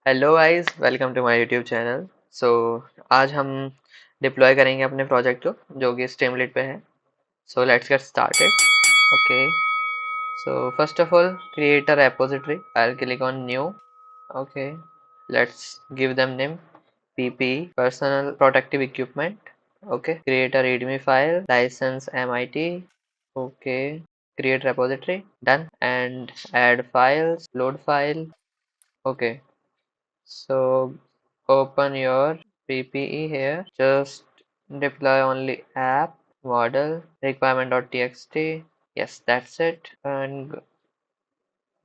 Hello guys, welcome to my YouTube channel. आज हम deploy करेंगे अपने प्रोजेक्ट को जो कि स्ट्रीमलिट पे है। So let's get started. Okay, so first of all create a repository. I'll click on new. Okay, let's give them name PPE, personal protective equipment. Okay, create a readme file, license MIT. Okay, create repository, done, and add files, load file. Okay, so open your PPE here. Just deploy only app model requirement.txt. Yes, that's it. And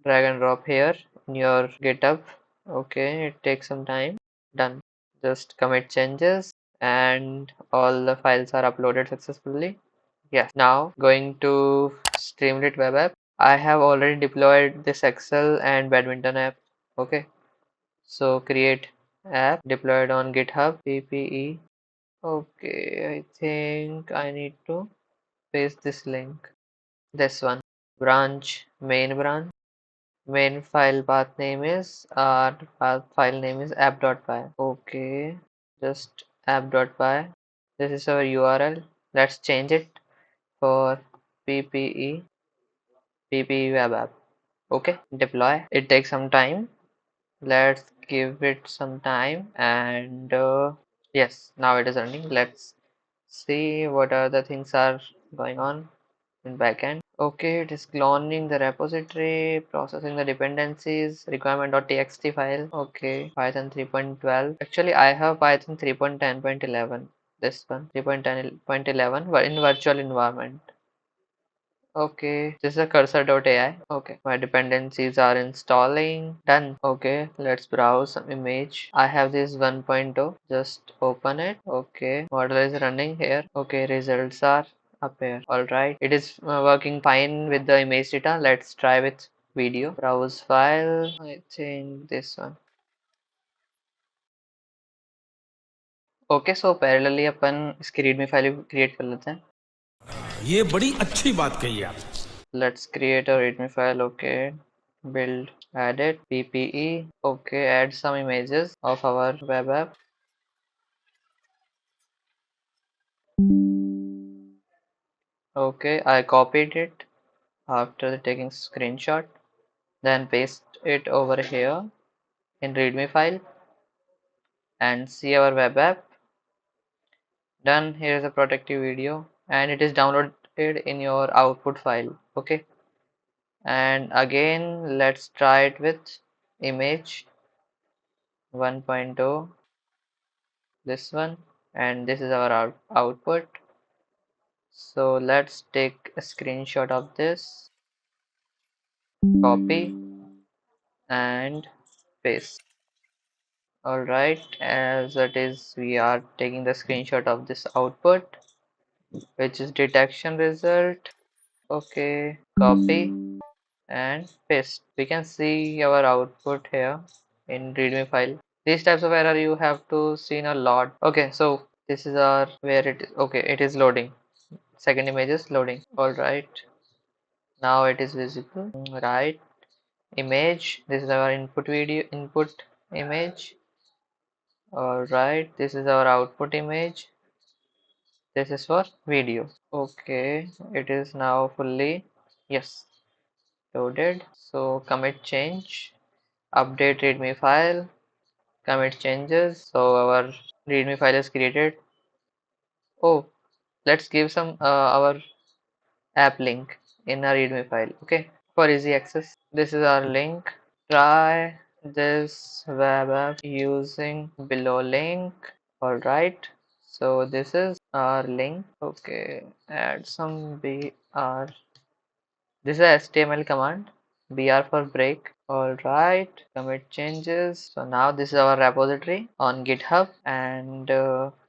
drag and drop here in your GitHub. Okay, it takes some time. Done. Just commit changes and all the files are uploaded successfully. Yes. Now going to Streamlit web app. I have already deployed this Excel and badminton app. Okay. So create app deployed on GitHub PPE. Okay, I think I need to paste this link. This one. Branch, main branch. Main file path name is file name is app.py. Okay, just app.py. This is our URL. Let's change it for PPE web app. Okay, deploy. It takes some time. Let's give it some time and yes, now it is running. Let's see what other things are going on in backend. Okay, it is cloning the repository, processing the dependencies, requirement.txt file. Okay, Python 3.12. Actually, I have Python 3.10.11. This one 3.10.11 in virtual environment. Okay, this is a cursor.ai. Okay, my dependencies are installing. Done. Okay, let's browse some image. I have this 1.0. Just open it. Okay, model is running here. Okay, results are up here. Alright, it is working fine with the image data. Let's try with video. Browse file. I think this one. Okay, so parallelly अपन इसकी readme file create कर लेते हैं. ये बड़ी अच्छी बात कही आप. Let's create a readme file. Okay, build, edit, PPE. Okay, add some images of our web app. Okay, I copied it after taking screenshot, then paste it over here in readme file and see our web app. Done. Here is a protective video and it is downloaded in your output file. Okay, and again let's try it with image 1.0, this one, and this is our output. So let's take a screenshot of this, copy and paste. Alright, as it is, we are taking the screenshot of this output, which is detection result. Okay, copy and paste. We can see our output here in readme file. These types of error you have to see a lot. Okay, so this is our where it is. Okay, it is loading. Second image is loading. Alright, now it is visible. Right, image, this is our input image. Alright, this is our output image. This is for video. Okay, it is now fully, yes, loaded. So commit change, update readme file, commit changes. So our readme file is created. Oh, let's give some our app link in our readme file. Okay, for easy access. This is our link. Try this web app using below link. Alright, so this is our link. Okay, add some BR. This is a HTML command, BR for break. Alright, commit changes. So now this is our repository on GitHub and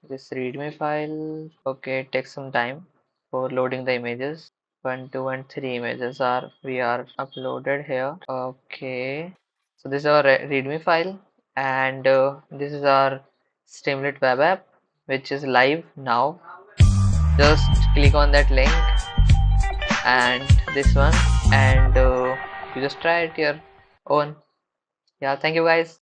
this readme file. Okay, it takes some time for loading the images. 1, 2 and 3 images are uploaded here. Okay, so this is our readme file and this is our Streamlit web app which is live now. Just click on that link and this one and you just try it your own. Yeah, thank you guys.